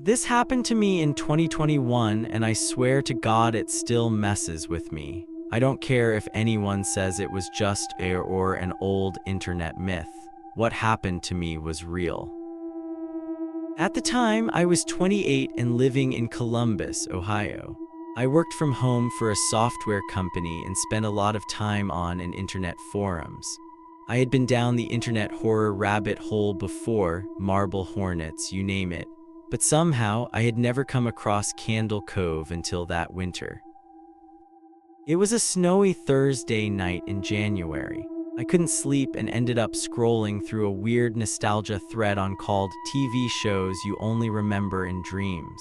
This happened to me in 2021, and I swear to God it still messes with me. I don't care if anyone says it was just or an old internet myth. What happened to me was real. At the time, I was 28 and living in Columbus, Ohio. I worked from home for a software company and spent a lot of time on and internet forums. I had been down the internet horror rabbit hole before, marble hornets, you name it, but somehow I had never come across Candle Cove until that winter. It was a snowy Thursday night in January. I couldn't sleep and ended up scrolling through a weird nostalgia thread on called TV shows you only remember in dreams.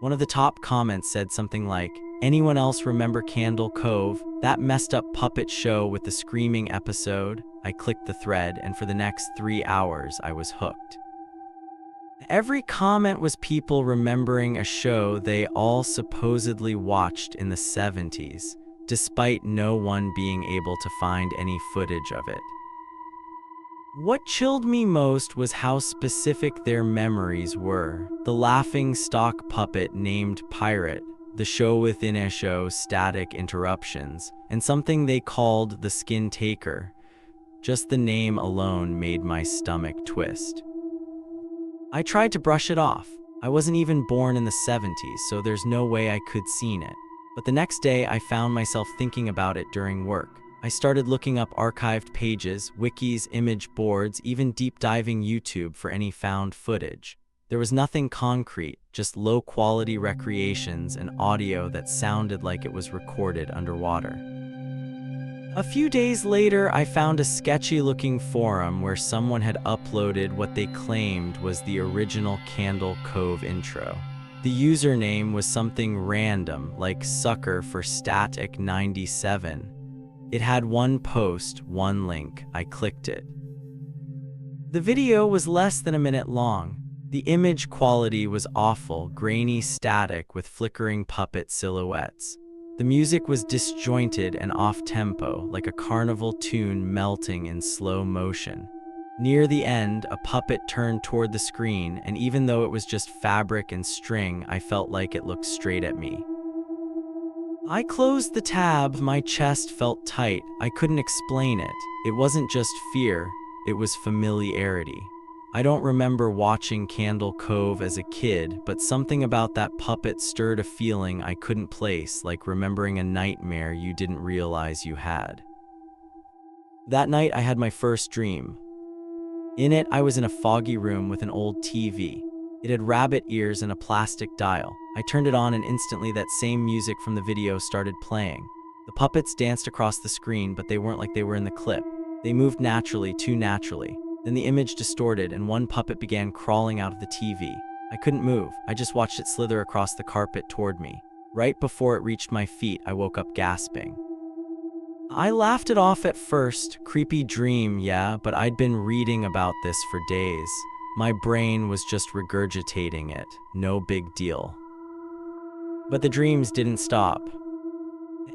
One of the top comments said something like, "Anyone else remember Candle Cove? That messed up puppet show with the screaming episode?" I clicked the thread, and for the next 3 hours I was hooked. Every comment was people remembering a show they all supposedly watched in the 70s, despite no one being able to find any footage of it. What chilled me most was how specific their memories were. The laughing stock puppet named Pirate, the show within a show static interruptions, and something they called the Skin Taker. Just the name alone made my stomach twist. I tried to brush it off. I wasn't even born in the 70s, so there's no way I could seen it. But the next day, I found myself thinking about it during work. I started looking up archived pages, wikis, image boards, even deep diving YouTube for any found footage. There was nothing concrete, just low-quality recreations and audio that sounded like it was recorded underwater. A few days later, I found a sketchy-looking forum where someone had uploaded what they claimed was the original Candle Cove intro. The username was something random, like sucker for static 97. It had one post, one link. I clicked it. The video was less than a minute long. The image quality was awful, grainy static with flickering puppet silhouettes. The music was disjointed and off-tempo, like a carnival tune melting in slow motion. Near the end, a puppet turned toward the screen, and even though it was just fabric and string, I felt like it looked straight at me. I closed the tab, my chest felt tight. I couldn't explain it. It wasn't just fear, it was familiarity. I don't remember watching Candle Cove as a kid, but something about that puppet stirred a feeling I couldn't place, like remembering a nightmare you didn't realize you had. That night, I had my first dream. In it, I was in a foggy room with an old TV. It had rabbit ears and a plastic dial. I turned it on and instantly that same music from the video started playing. The puppets danced across the screen, but they weren't like they were in the clip. They moved naturally, too naturally. Then the image distorted and one puppet began crawling out of the TV. I couldn't move. I just watched it slither across the carpet toward me. Right before it reached my feet, I woke up gasping. I laughed it off at first. Creepy dream, yeah, but I'd been reading about this for days. My brain was just regurgitating it. No big deal. But the dreams didn't stop.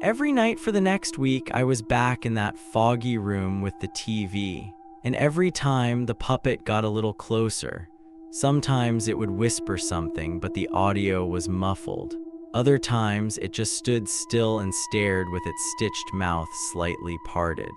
Every night for the next week, I was back in that foggy room with the TV. And every time, the puppet got a little closer. Sometimes it would whisper something, but the audio was muffled. Other times, it just stood still and stared with its stitched mouth slightly parted.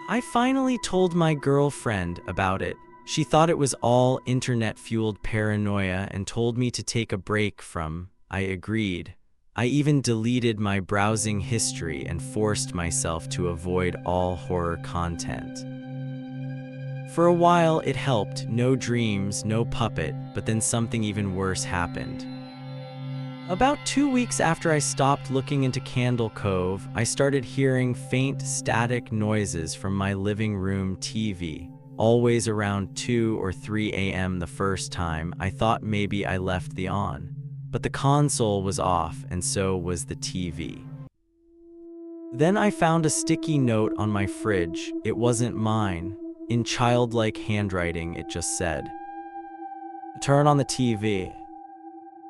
I finally told my girlfriend about it. She thought it was all internet-fueled paranoia and told me to take a break from. I agreed. I even deleted my browsing history and forced myself to avoid all horror content. For a while, it helped. No dreams, no puppet, but then something even worse happened. About 2 weeks after I stopped looking into Candle Cove, I started hearing faint static noises from my living room TV. Always around 2 or 3 a.m. the first time. I thought maybe I left the on. But the console was off, and so was the TV. Then I found a sticky note on my fridge. It wasn't mine. In childlike handwriting, it just said, "Turn on the TV."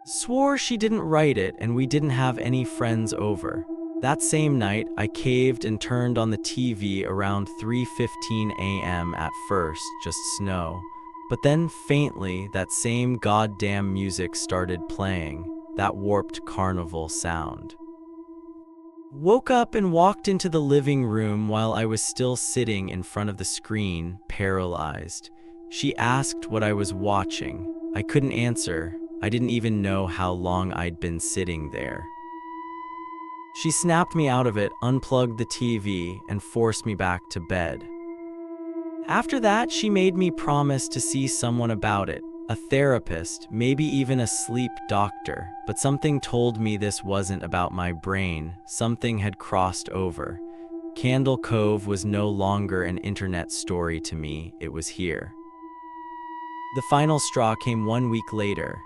Swore she didn't write it, and we didn't have any friends over. That same night, I caved and turned on the TV around 3:15 a.m. At first, just snow. But then, faintly, that same goddamn music started playing, that warped carnival sound. Woke up and walked into the living room while I was still sitting in front of the screen, paralyzed. She asked what I was watching. I couldn't answer. I didn't even know how long I'd been sitting there. She snapped me out of it, unplugged the TV, and forced me back to bed. After that, she made me promise to see someone about it, a therapist, maybe even a sleep doctor, but something told me this wasn't about my brain. Something had crossed over. Candle Cove was no longer an internet story to me, it was here. The final straw came 1 week later.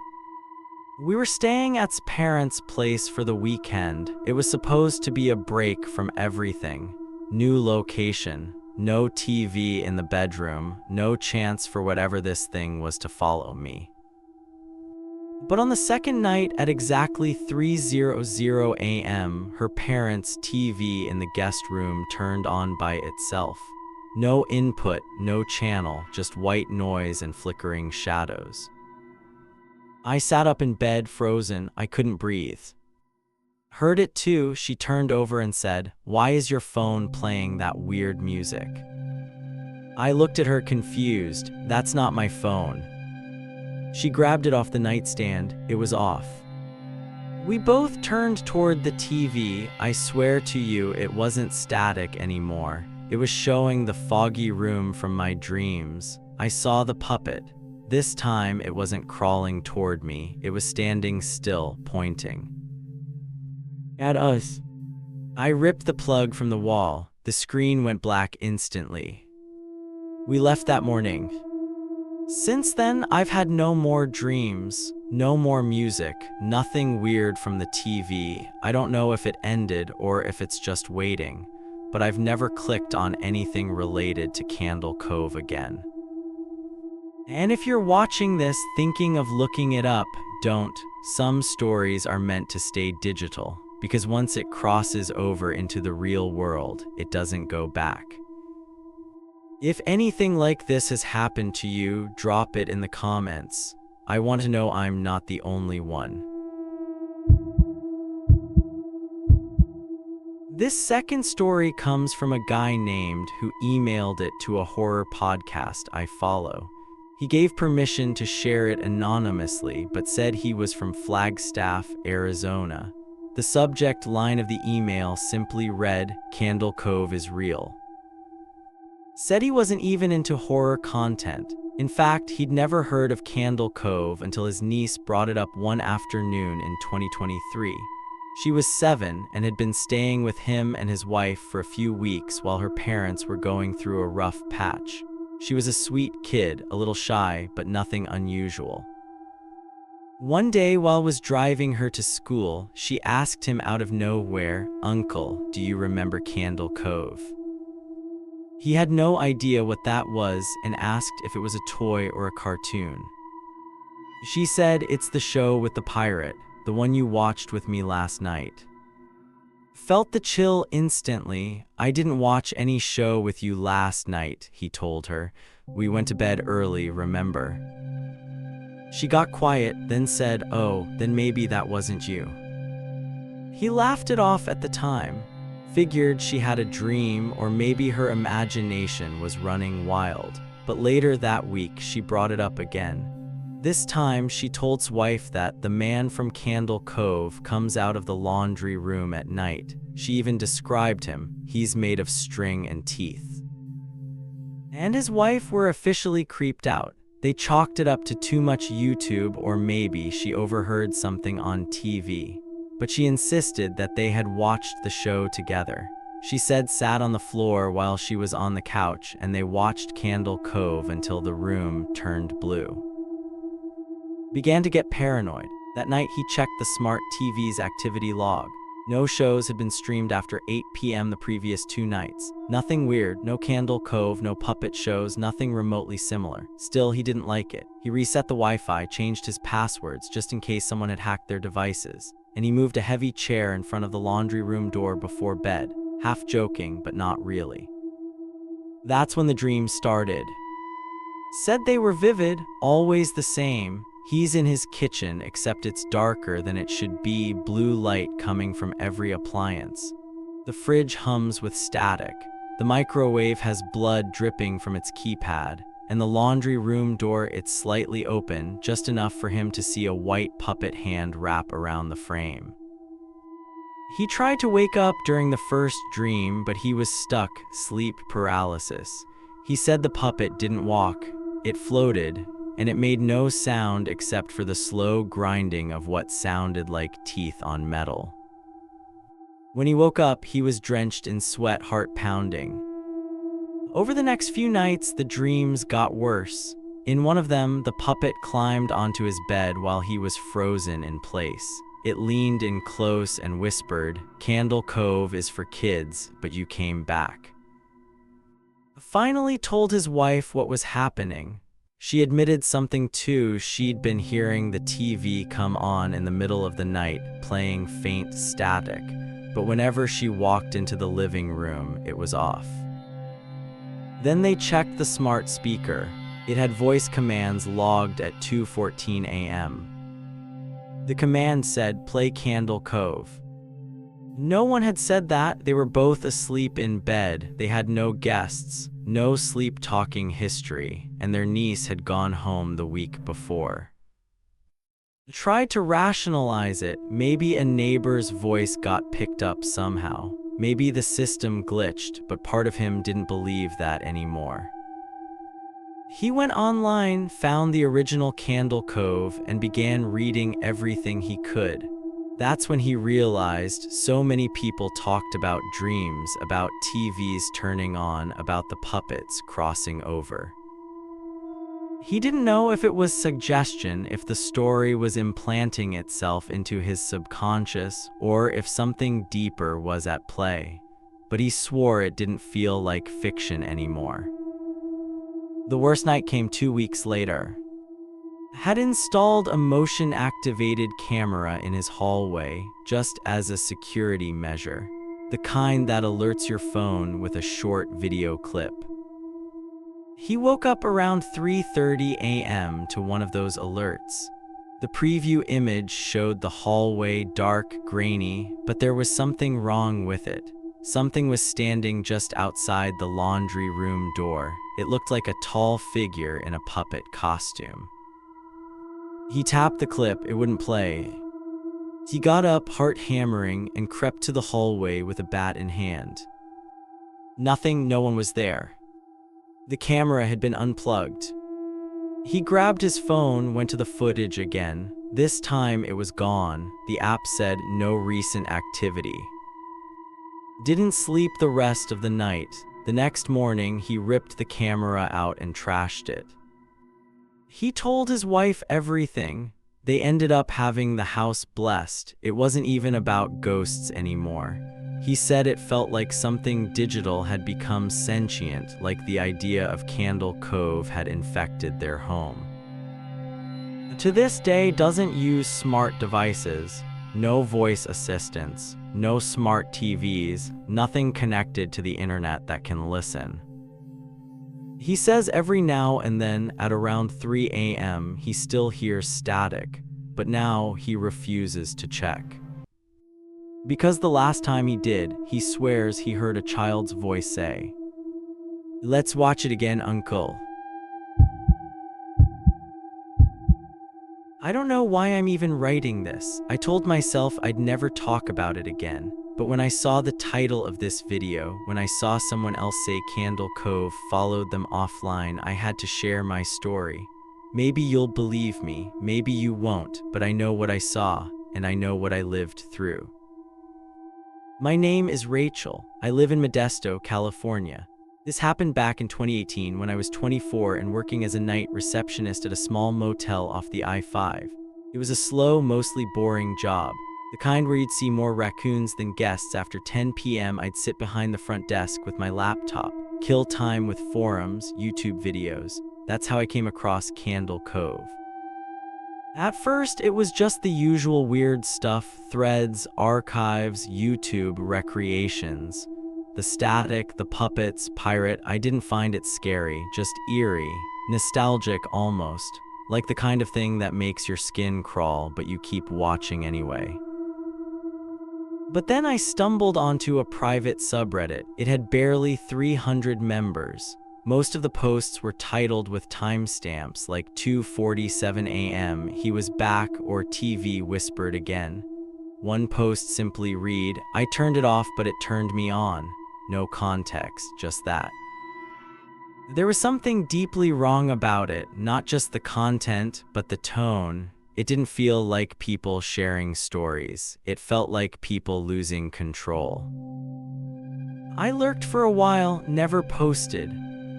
We were staying at parents' place for the weekend. It was supposed to be a break from everything. New location, no TV in the bedroom, no chance for whatever this thing was to follow me. But on the second night at exactly 3:00 a.m., her parents' TV in the guest room turned on by itself. No input, no channel, just white noise and flickering shadows. I sat up in bed, frozen. I couldn't breathe. Heard it too. She turned over and said, "Why is your phone playing that weird music?" I looked at her confused. "That's not my phone." She grabbed it off the nightstand. It was off. We both turned toward the TV. I swear to you, it wasn't static anymore. It was showing the foggy room from my dreams. I saw the puppet. This time, it wasn't crawling toward me. It was standing still, pointing at us. I ripped the plug from the wall. The screen went black instantly. We left that morning. Since then, I've had no more dreams, no more music, nothing weird from the TV. I don't know if it ended or if it's just waiting, but I've never clicked on anything related to Candle Cove again. And if you're watching this thinking of looking it up, don't. Some stories are meant to stay digital, because once it crosses over into the real world, it doesn't go back. If anything like this has happened to you, drop it in the comments. I want to know I'm not the only one. This second story comes from a guy named who emailed it to a horror podcast I follow. He gave permission to share it anonymously, but said he was from Flagstaff, Arizona. The subject line of the email simply read, "Candle Cove is real." Said he wasn't even into horror content. In fact, he'd never heard of Candle Cove until his niece brought it up one afternoon in 2023. She was 7 and had been staying with him and his wife for a few weeks while her parents were going through a rough patch. She was a sweet kid, a little shy, but nothing unusual. One day while was driving her to school, she asked him out of nowhere, "Uncle, do you remember Candle Cove?" He had no idea what that was and asked if it was a toy or a cartoon. She said, "It's the show with the pirate, the one you watched with me last night." Felt the chill instantly. "I didn't watch any show with you last night," he told her. "We went to bed early, remember?" She got quiet, then said, "Oh, then maybe that wasn't you." He laughed it off at the time. Figured she had a dream or maybe her imagination was running wild. But later that week, she brought it up again. This time, she told his wife that the man from Candle Cove comes out of the laundry room at night. She even described him. He's made of string and teeth. And his wife were officially creeped out. They chalked it up to too much YouTube, or maybe she overheard something on TV. But she insisted that they had watched the show together. She said sat on the floor while she was on the couch and they watched Candle Cove until the room turned blue. Began to get paranoid. That night he checked the smart TV's activity log. No shows had been streamed after 8 p.m. the previous 2 nights. Nothing weird, no Candle Cove, no puppet shows, nothing remotely similar. Still, he didn't like it. He reset the Wi-Fi, changed his passwords just in case someone had hacked their devices, and he moved a heavy chair in front of the laundry room door before bed, half joking but not really. That's when the dream started. Said they were vivid, always the same. He's in his kitchen, except it's darker than it should be, blue light coming from every appliance. The fridge hums with static. The microwave has blood dripping from its keypad, and the laundry room door, it's slightly open, just enough for him to see a white puppet hand wrap around the frame. He tried to wake up during the first dream, but he was stuck, sleep paralysis. He said the puppet didn't walk, it floated, and it made no sound except for the slow grinding of what sounded like teeth on metal. When he woke up, he was drenched in sweat, heart pounding. Over the next few nights, the dreams got worse. In one of them, the puppet climbed onto his bed while he was frozen in place. It leaned in close and whispered, "Candle Cove is for kids, but you came back." Finally told his wife what was happening. She admitted something too. She'd been hearing the TV come on in the middle of the night, playing faint static. But whenever she walked into the living room, it was off. Then they checked the smart speaker. It had voice commands logged at 2:14 a.m. The command said, "Play Candle Cove." No one had said that. They were both asleep in bed. They had no guests, no sleep-talking history, and their niece had gone home the week before. Tried to rationalize it. Maybe a neighbor's voice got picked up somehow. Maybe the system glitched, but part of him didn't believe that anymore. He went online, found the original Candle Cove, and began reading everything he could. That's when he realized so many people talked about dreams, about TVs turning on, about the puppets crossing over. He didn't know if it was suggestion, if the story was implanting itself into his subconscious, or if something deeper was at play. But he swore it didn't feel like fiction anymore. The worst night came 2 weeks later. Had installed a motion-activated camera in his hallway, just as a security measure. The kind that alerts your phone with a short video clip. He woke up around 3:30 a.m. to one of those alerts. The preview image showed the hallway dark, grainy, but there was something wrong with it. Something was standing just outside the laundry room door. It looked like a tall figure in a puppet costume. He tapped the clip, it wouldn't play. He got up, heart hammering, and crept to the hallway with a bat in hand. Nothing, no one was there. The camera had been unplugged. He grabbed his phone, went to the footage again. This time it was gone. The app said no recent activity. Didn't sleep the rest of the night. The next morning, he ripped the camera out and trashed it. He told his wife everything. They ended up having the house blessed. It wasn't even about ghosts anymore. He said it felt like something digital had become sentient, like the idea of Candle Cove had infected their home. To this day, doesn't use smart devices, no voice assistants, no smart TVs, nothing connected to the internet that can listen. He says every now and then, at around 3 a.m., he still hears static, but now he refuses to check. Because the last time he did, he swears he heard a child's voice say, "Let's watch it again, Uncle." I don't know why I'm even writing this. I told myself I'd never talk about it again. But when I saw the title of this video, when I saw someone else say Candle Cove followed them offline, I had to share my story. Maybe you'll believe me, maybe you won't, but I know what I saw, and I know what I lived through. My name is Rachel. I live in Modesto, California. This happened back in 2018 when I was 24 and working as a night receptionist at a small motel off the I-5. It was a slow, mostly boring job. The kind where you'd see more raccoons than guests. After 10 p.m., I'd sit behind the front desk with my laptop, kill time with forums, YouTube videos. That's how I came across Candle Cove. At first, it was just the usual weird stuff, threads, archives, YouTube recreations. The static, the puppets, pirate, I didn't find it scary, just eerie. nostalgic almost, like the kind of thing that makes your skin crawl, but you keep watching anyway. But then I stumbled onto a private subreddit. It had barely 300 members. Most of the posts were titled with timestamps like 2:47 a.m., he was back, or TV whispered again. One post simply read, I turned it off but it turned me on. No context, just that. There was something deeply wrong about it, not just the content, but the tone. It didn't feel like people sharing stories. It felt like people losing control. I lurked for a while, never posted.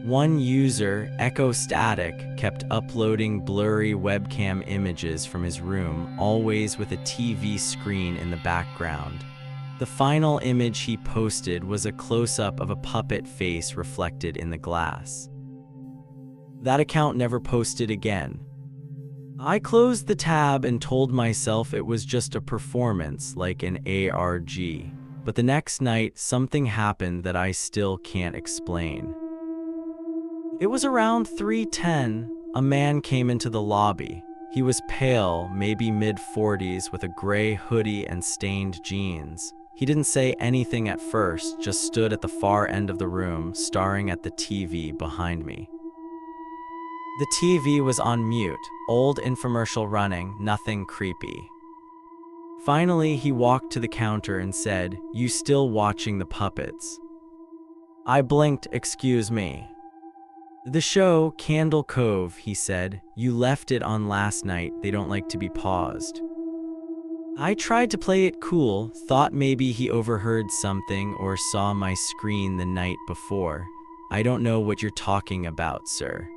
One user, Echo Static, kept uploading blurry webcam images from his room, always with a TV screen in the background. The final image he posted was a close-up of a puppet face reflected in the glass. That account never posted again. I closed the tab and told myself it was just a performance, like an ARG. But the next night, something happened that I still can't explain. It was around 3:10. A man came into the lobby. He was pale, maybe mid-40s, with a gray hoodie and stained jeans. He didn't say anything at first, just stood at the far end of the room, staring at the TV behind me. The TV was on mute, old infomercial running, nothing creepy. Finally, he walked to the counter and said, "You still watching the puppets?" I blinked, "Excuse me." "The show, Candle Cove," he said. "You left it on last night, they don't like to be paused." I tried to play it cool, thought maybe he overheard something or saw my screen the night before. "I don't know what you're talking about, sir."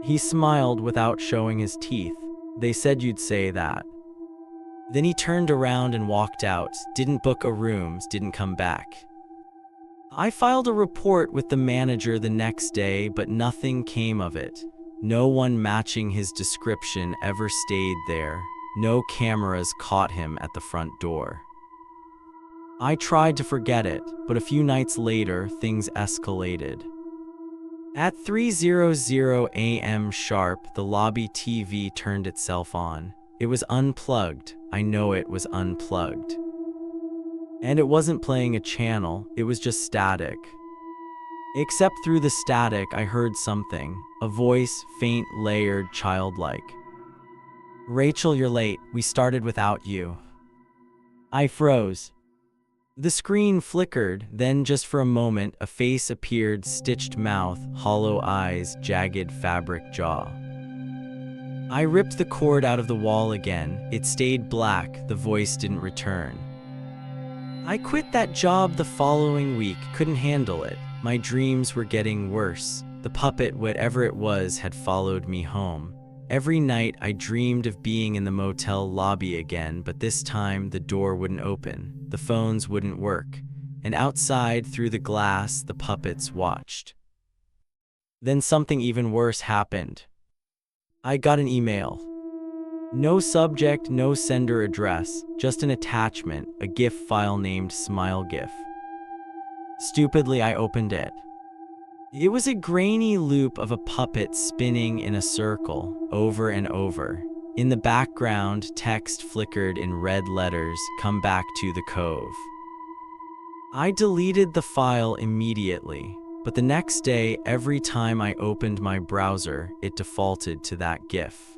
He smiled without showing his teeth. "They said you'd say that." Then he turned around and walked out, didn't book a room, didn't come back. I filed a report with the manager the next day, but nothing came of it. No one matching his description ever stayed there. No cameras caught him at the front door. I tried to forget it, but a few nights later, things escalated. At 3:00 a.m. sharp, the lobby TV turned itself on. It was unplugged. I know it was unplugged. And it wasn't playing a channel, it was just static. Except through the static, I heard something. A voice, faint, layered, childlike. "Rachel, you're late. We started without you." I froze. The screen flickered, then just for a moment, a face appeared, stitched mouth, hollow eyes, jagged fabric jaw. I ripped the cord out of the wall again. It stayed black, the voice didn't return. I quit that job the following week, couldn't handle it. My dreams were getting worse. The puppet, whatever it was, had followed me home. Every night I dreamed of being in the motel lobby again, but this time the door wouldn't open, the phones wouldn't work, and outside through the glass the puppets watched. Then something even worse happened. I got an email. No subject, no sender address, just an attachment, a GIF file named Smile GIF. Stupidly, I opened it. It was a grainy loop of a puppet spinning in a circle, over and over. In the background, text flickered in red letters, "Come back to the cove." I deleted the file immediately, but the next day, every time I opened my browser, it defaulted to that GIF.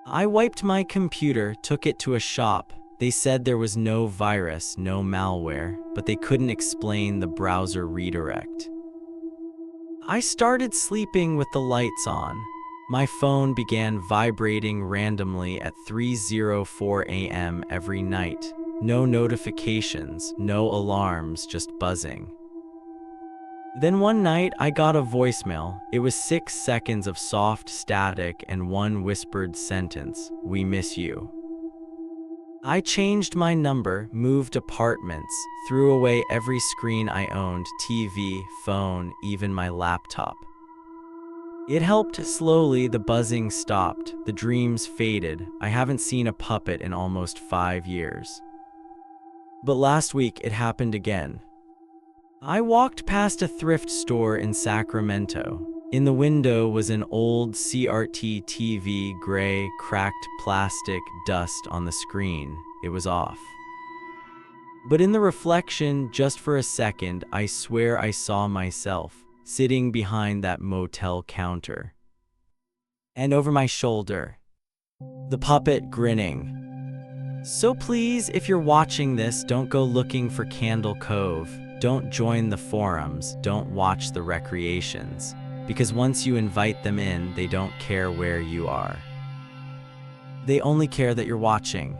I wiped my computer, took it to a shop. They said there was no virus, no malware, but they couldn't explain the browser redirect. I started sleeping with the lights on. My phone began vibrating randomly at 3:04 a.m. every night. No notifications, no alarms, just buzzing. Then one night I got a voicemail. It was 6 seconds of soft static and one whispered sentence, "We miss you." I changed my number, moved apartments, threw away every screen I owned, TV, phone, even my laptop. It helped. Slowly, the buzzing stopped, the dreams faded. I haven't seen a puppet in almost 5 years. But last week it happened again. I walked past a thrift store in Sacramento. In the window was an old CRT TV, gray, cracked plastic, dust on the screen. It was off. But in the reflection, just for a second, I swear I saw myself sitting behind that motel counter. And over my shoulder, the puppet grinning. So please, if you're watching this, don't go looking for Candle Cove. Don't join the forums. Don't watch the recreations. Because once you invite them in, they don't care where you are. They only care that you're watching.